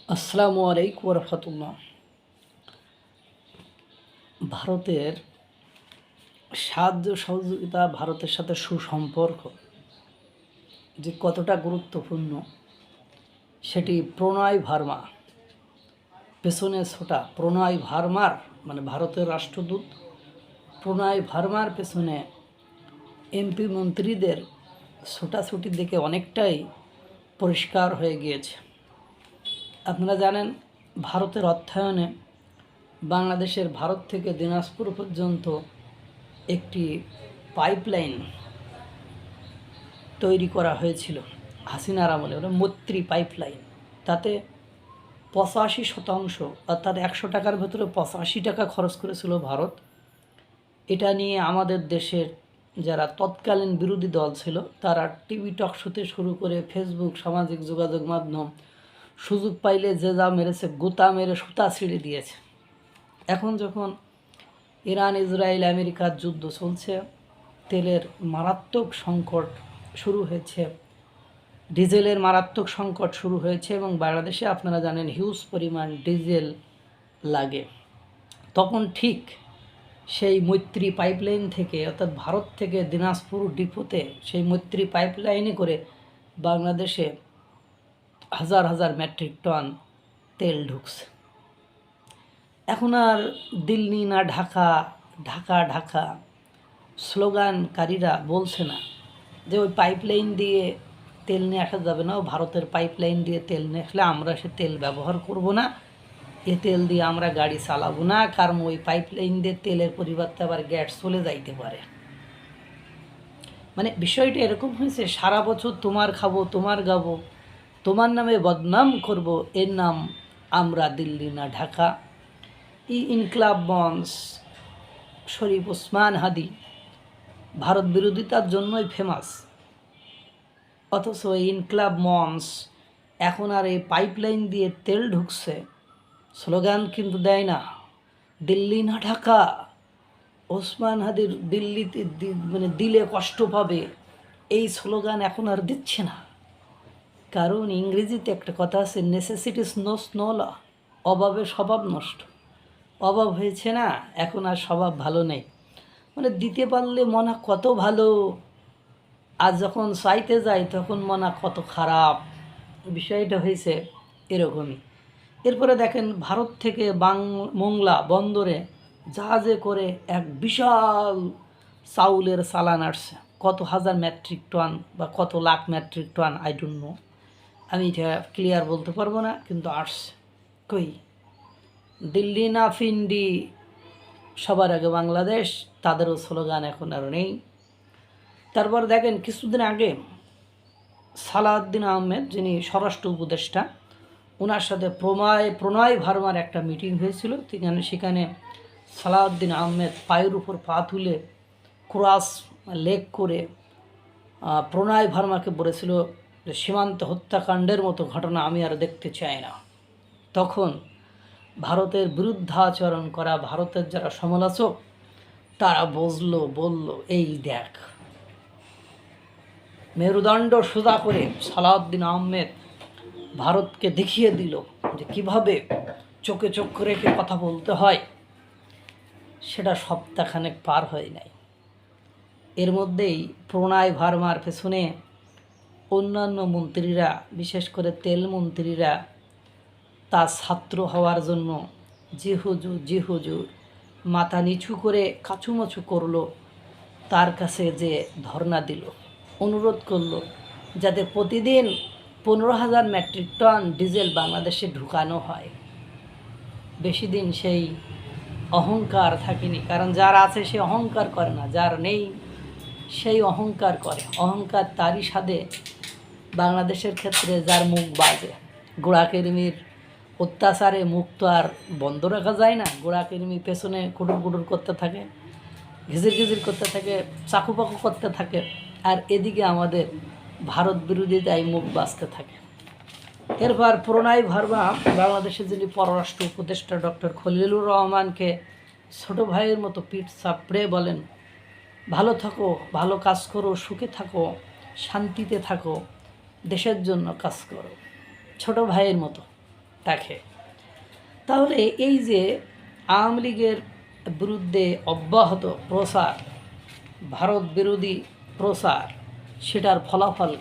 আসসালামু আলাইকুম রহমতুল্লাহ। ভারতের সাহায্য সহযোগিতা, ভারতের সাথে সুসম্পর্ক যে কতটা গুরুত্বপূর্ণ সেটি প্রণয় ভার্মা পেছনে ছোটা প্রণয় ভার্মার মানে ভারতের রাষ্ট্রদূত প্রণয় ভার্মার পেছনে এমপি মন্ত্রীদের ছোটাছুটি দেখে অনেকটাই পরিষ্কার হয়ে গিয়েছে। আপনারা জানেন, ভারতের অর্থায়নে বাংলাদেশের ভারত থেকে দিনাজপুর পর্যন্ত একটি পাইপলাইন তৈরি করা হয়েছিল হাসিনার আমলে, ওটা মৈত্রী পাইপলাইন। তাতে 85% অর্থাৎ 100 টাকার ভেতরে 85 টাকা খরচ করেছিল ভারত। এটা নিয়ে আমাদের দেশের যারা তৎকালীন বিরোধী দল ছিল তারা টিভি টক শোতে শুরু করে ফেসবুক, সামাজিক যোগাযোগ মাধ্যম সুযোগ পাইলে যে যা মেরেছে, গোতা মেরে সুতা ছিঁড়ে দিয়েছে। এখন যখন ইরান, ইসরায়েল, আমেরিকার যুদ্ধ চলছে, তেলের মারাত্মক সংকট শুরু হয়েছে, ডিজেলের মারাত্মক সংকট শুরু হয়েছে এবং বাংলাদেশে আপনারা জানেন হিউজ পরিমাণ ডিজেল লাগে, তখন ঠিক সেই মৈত্রী পাইপলাইন থেকে অর্থাৎ ভারত থেকে দিনাজপুর ডিপোতে সেই মৈত্রী পাইপলাইনে করে বাংলাদেশে হাজার হাজার মেট্রিক টন তেল ঢুকছে। এখন আর দিল্লি না ঢাকা, ঢাকা ঢাকা স্লোগানকারীরা বলছে না যে ওই পাইপলাইন দিয়ে তেল নিয়ে আসা যাবে না, ও ভারতের পাইপলাইন দিয়ে তেল নিয়ে আসলে আমরা সে তেল ব্যবহার করব না, এ তেল দিয়ে আমরা গাড়ি চালাবো না, কারণ ওই পাইপলাইন দিয়ে তেলের পরিবর্তে আবার গ্যাস চলে যাইতে পারে। মানে বিষয়টা এরকম হয়েছে, সারা বছর তোমার খাবো, তোমার গাবো, তোমার নামে বদনাম করব, এর নাম আমরা দিল্লি না ঢাকা। ইনকলাব মঞ্চ, শরীফ ওসমান হাদি ভারত বিরোধিতার জন্যই ফেমাস, অথচ এই ইনকলাব মঞ্চ এখন আর এই পাইপলাইন দিয়ে তেল ঢুকছে স্লোগান কিন্তু দেয় না, দিল্লি না ঢাকা। ওসমান হাদির দিল্লিতে মানে দিলে কষ্ট পাবে এই স্লোগান এখন আর দিচ্ছে না, কারণ ইংরেজিতে একটা কথা আছে, নেসেসিটিস নোস নো ল, অভাবে স্বভাব নষ্ট। অভাব হয়েছে না, এখন আর স্বভাব ভালো নেই, মানে দিতে পারলে মনা কত ভালো, আর যখন চাইতে যায় তখন মনা কত খারাপ। বিষয়টা হয়েছে এরকমই। এরপরে দেখেন, ভারত থেকে মোংলা বন্দরে জাহাজে করে এক বিশাল চাউলের চালান আসছে, কত হাজার মেট্রিক টন বা কত lakh metric ton I don't know, আমি এটা ক্লিয়ার বলতে পারবো না, কিন্তু আসছে। কই দিল্লি না ফিন্ডি, সবার আগে বাংলাদেশ, তাদেরও স্লোগান এখন আর নেই। তারপর দেখেন, কিছুদিন আগে সালাউদ্দিন আহমেদ, যিনি স্বরাষ্ট্র উপদেষ্টা, ওনার সাথে প্রণয় ভার্মার একটা মিটিং হয়েছিল। সেখানে সালাউদ্দিন আহমেদ পায়ের উপর পা তুলে ক্রস লেগ করে প্রণয় ভার্মাকে বলেছিল যে সীমান্ত হত্যাকাণ্ডের মতো ঘটনা আমি আর দেখতে চাই না। তখন ভারতের বিরুদ্ধাচরণ করা ভারতের যারা সমালোচক তারা বলল এই দেখ, মেরুদণ্ড সোজা করে সালাউদ্দিন আহমেদ ভারতকে দেখিয়ে দিল যে কিভাবে চোখে চোখ রেখে কথা বলতে হয়। সেটা সপ্তাহখানেক পার হয় নাই, এর মধ্যেই প্রণয় ভার্মার পেছনে অন্যান্য মন্ত্রীরা, বিশেষ করে তেল মন্ত্রীরা তার ছাত্র হওয়ার জন্য জি হুজুর মাথা নিচু করে কাচুমাচু করলো, তার কাছে যে ধর্ণা দিল, অনুরোধ করলো যাতে প্রতিদিন 15,000 মেট্রিক টন ডিজেল বাংলাদেশে ঢুকানো হয়। বেশি দিন সেই অহংকার থাকেনি, কারণ যার আছে সে অহংকার করে না, যার নেই সেই অহংকার করে। অহংকার তারই সাথে বাংলাদেশের ক্ষেত্রে যার মুখ বাজে। গোড়াকেরমির অত্যাচারে মুখ তো আর বন্ধ রাখা যায় না, গোড়াকেরমি পেছনে কুটুর কুটুর করতে থাকে, ঘিজির করতে থাকে, চাকুপাকু করতে থাকে, আর এদিকে আমাদের ভারত বিরোধিতায় মুখ বাঁচতে থাকে। এরপর প্রণয় ভার্মা বাংলাদেশের যিনি পররাষ্ট্র উপদেষ্টা ডক্টর খলিলুর রহমানকে ছোটো ভাইয়ের মতো পিঠ চাপড়ে বলেন, ভালো থাকো, ভালো কাজ করো, সুখে থাকো, শান্তিতে থাকো, দেশের জন্য কাজ করো, ছোট ভাইয়ের মতো। তাকে। তাহলে এই যে আওয়ামী লীগের বিরুদ্ধে অব্যাহত প্রচার, ভারত বিরোধী প্রচার, সেটার ফলাফল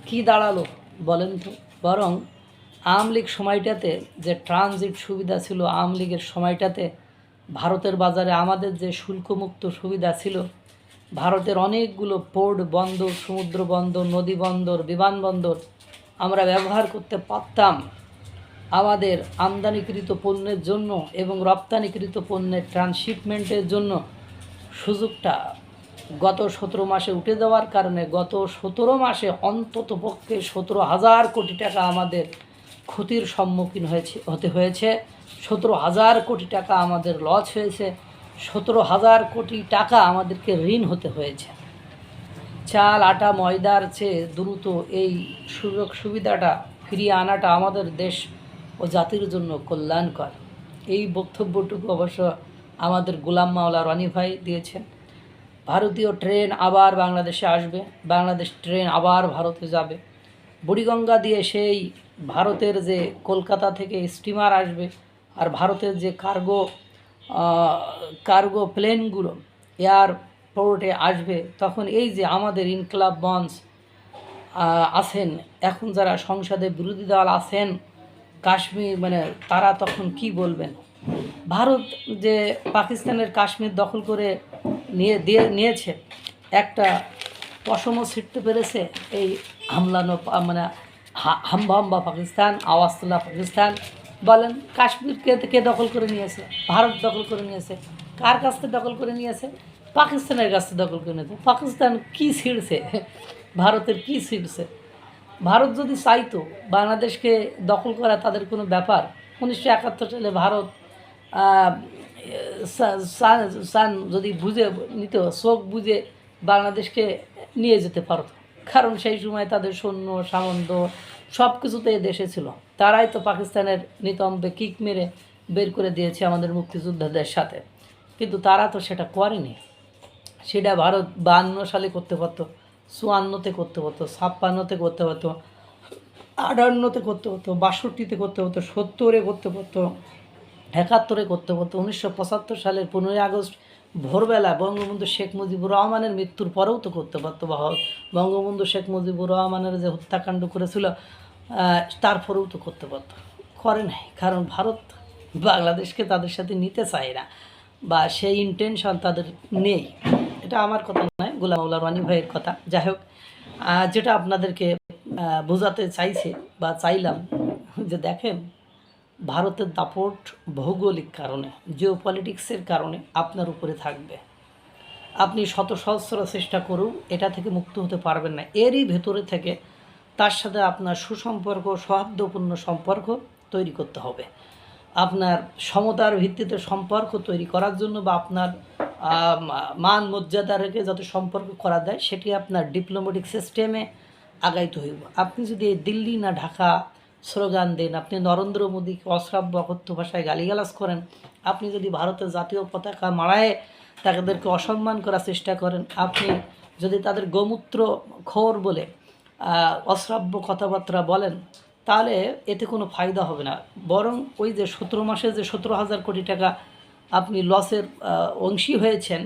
কী দাঁড়ালো বলেন তো? বরং আওয়ামী লীগ সময়টাতে যে ট্রানজিট সুবিধা ছিল, আওয়ামী লীগের সময়টাতে ভারতের বাজারে আমাদের যে শুল্কমুক্ত সুবিধা ছিল, ভারতের অনেকগুলো পোর্ট বন্দর, সমুদ্র বন্দর, নদী বন্দর, বিমানবন্দর আমরা ব্যবহার করতে পারতাম আমাদের আমদানিকৃত পণ্যের জন্য এবং রপ্তানিকৃত পণ্যের ট্রান্সশিপমেন্টের জন্য। সুযোগটা গত 17 মাসে উঠে যাওয়ার কারণে গত 17 মাসে অন্তত পক্ষে 17,000 কোটি টাকা আমাদের ক্ষতির সম্মুখীন হতে হয়েছে। 17,000 কোটি টাকা আমাদের লস হয়েছে। 17,000 কোটি টাকা আমাদেরকে ঋণ হতে হয়েছে। চাল, আটা, ময়দার চেয়ে দ্রুত এই সুযোগ সুবিধাটা ফিরিয়ে আনাটা আমাদের দেশ ও জাতির জন্য কল্যাণকর। এই বক্তব্যটুকু অবশ্য আমাদের গোলাম মাওলা রনি ভাই দিয়েছেন। ভারতীয় ট্রেন আবার বাংলাদেশে আসবে, বাংলাদেশ ট্রেন আবার ভারতে যাবে। বুড়িগঙ্গা দিয়ে সেই ভারতের যে কলকাতা থেকে স্টিমার আসবে, আর ভারতের যে কার্গো প্লেনগুলো এয়ারপোর্টে আসবে, তখন এই যে আমাদের ইনকলাব মঞ্চ আছেন, এখন যারা সংসদে বিরোধী দল আছেন, কাশ্মীর মানে তারা তখন কি বলবেন? ভারত যে পাকিস্তানের কাশ্মীর দখল করে নিয়েছে, একটা পশমও ছিটতে পেরেছে এই হামলানো মানে হাম্বা পাকিস্তান, আওয়াজ তোলা পাকিস্তান। বলেন কাশ্মীরকে কে দখল করে নিয়েছে? ভারত দখল করে নিয়েছে। কার কাছ থেকে দখল করে নিয়েছে? পাকিস্তানের কাছ থেকে দখল করে নিয়েছে। পাকিস্তান কী ছিঁড়ছে? ভারতের কী ছিঁড়ছে? ভারত যদি চাইতো বাংলাদেশকে দখল করা তাদের কোনো ব্যাপার, 1971 সালে ভারত সান যদি বুঝে নিত, চোখ বুঝে বাংলাদেশকে নিয়ে যেতে পারত। কারণ সেই সময় তাদের সৈন্য সামন্ত সব কিছুতে দেশে ছিল। তারাই তো পাকিস্তানের নিতম্বে কিক মেরে বের করে দিয়েছে আমাদের মুক্তিযোদ্ধাদের সাথে। কিন্তু তারা তো সেটা করেনি। সেটা ভারত 52 সালে করতে পারতো, 54-তে করতে পারতো, 56-তে করতে পারতো, 58-তে করতে পারতো, 62-তে করতে পারতো, 70-এ করতে পারতো, 71-এ করতে পারতো। 1975 সালের 15ই আগস্ট ভোরবেলা বঙ্গবন্ধু শেখ মুজিবুর রহমানের মৃত্যুর পরেও তো করতে পারতো। বঙ্গবন্ধু শেখ মুজিবুর রহমানের যে হত্যাকাণ্ড করেছিল তারপরেও তো করতে পারতো, করে নাই। কারণ ভারত বাংলাদেশকে তাদের সাথে নিতে চায় না, বা সেই ইন্টেনশন তাদের নেই। এটা আমার কথা নয়, গোলাম মাওলা রনি ভাইয়ের কথা। যাই হোক, যেটা আপনাদেরকে বোঝাতে চাইছে বা চাইলাম, যে দেখেন ভারতের দাপট ভৌগোলিক কারণে, জিওপলিটিক্সের কারণে আপনার উপরে থাকবে। আপনি শত সহস্র চেষ্টা করেও এটা থেকে মুক্ত হতে পারবেন না। এরই ভেতরে থেকে তার সাথে আপনার সুসম্পর্ক, সৌহার্দ্যপূর্ণ সম্পর্ক তৈরি করতে হবে। আপনার সমতার ভিত্তিতে সম্পর্ক তৈরি করার জন্য, বা আপনার মান মর্যাদা রেখে যত সম্পর্ক করা যায়, সেটি আপনার ডিপ্লোম্যাটিক সিস্টেমে আগাইতে হইব। আপনি যদি এই দিল্লি না ঢাকা স্লোগান দেন, আপনি নরেন্দ্র মোদীকে অশ্রাব্য অকথ্য ভাষায় গালিগালাজ করেন, আপনি যদি ভারতের জাতীয় পতাকা মাড়ায় তাদেরকে অসম্মান করার চেষ্টা করেন, আপনি যদি তাদের গোমূত্র খোর বলে অশ্রাব্য কথাবার্তা বলেন, তাহলে এতে কোনো ফায়দা হবে না। বরং ওই যে 17 মাসে যে 17,000 কোটি টাকা আপনি লসের অংশী হয়েছেন,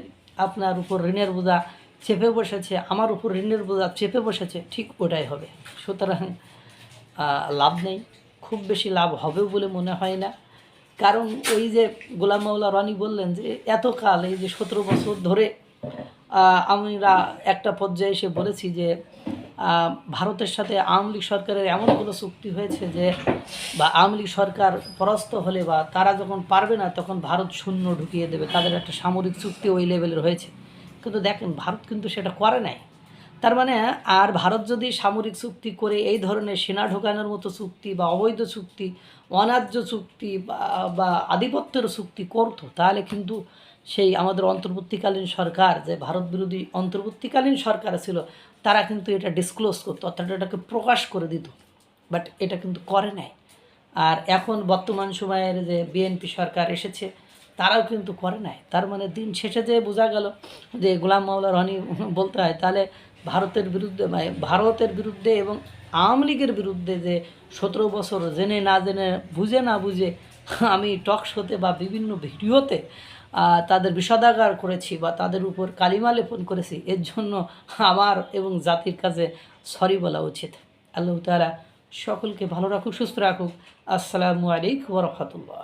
আপনার উপর ঋণের বোঝা চেপে বসেছে, আমার উপর ঋণের বোঝা চেপে বসেছে, ঠিক ওটাই হবে। সুতরাং লাভ নেই, খুব বেশি লাভ হবে বলে মনে হয় না। কারণ ওই যে গোলাম মাওলা রনি বললেন যে এতকাল, এই যে 17 বছর ধরে আমরা একটা পর্যায়ে এসে বলেছি যে ভারতের সাথে আওয়ামী লীগ সরকারের এমন কোনো চুক্তি হয়েছে যে, বা আওয়ামী লীগ সরকার পরাস্ত হলে বা তারা যখন পারবে না তখন ভারত শূন্য ঢুকিয়ে দেবে, তাদের একটা সামরিক চুক্তি ওই লেভেলের হয়েছে। কিন্তু দেখেন ভারত কিন্তু সেটা করে নাই। তার মানে আর ভারত যদি সামরিক চুক্তি করে এই ধরনের সেনা ঢোকানোর মতো চুক্তি বা অবৈধ চুক্তি, অন্যায্য চুক্তি বা আধিপত্যের চুক্তি করতো, তাহলে কিন্তু সেই আমাদের অন্তর্বর্তীকালীন সরকার, যে ভারত বিরোধী অন্তর্বর্তীকালীন সরকার ছিল, তারা কিন্তু এটা ডিসক্লোজ করতো, অর্থাৎ এটাকে প্রকাশ করে দিত। বাট এটা কিন্তু করে নাই। আর এখন বর্তমান সময়ের যে বিএনপি সরকার এসেছে, তারাও কিন্তু করে নাই। তার মানে দিন শেষে যে বোঝা গেল যে গোলাম মাওলা রনি বলতে হয়, তাহলে ভারতের বিরুদ্ধে এবং আওয়ামী লীগের বিরুদ্ধে যে 17 বছর জেনে না জেনে বুঝে না বুঝে আমি টক শোতে বা বিভিন্ন ভিডিওতে তাদের বিষাদাগার করেছি বা তাদের উপর কালিমা লেপন করেছি, এর জন্য আমার এবং জাতির কাছে সরি বলা উচিত। আল্লাহ তাআলা সকলকে ভালো রাখুক, সুস্থ রাখুক। আসসালামু আলাইকুম ওয়া রাহমাতুল্লাহ।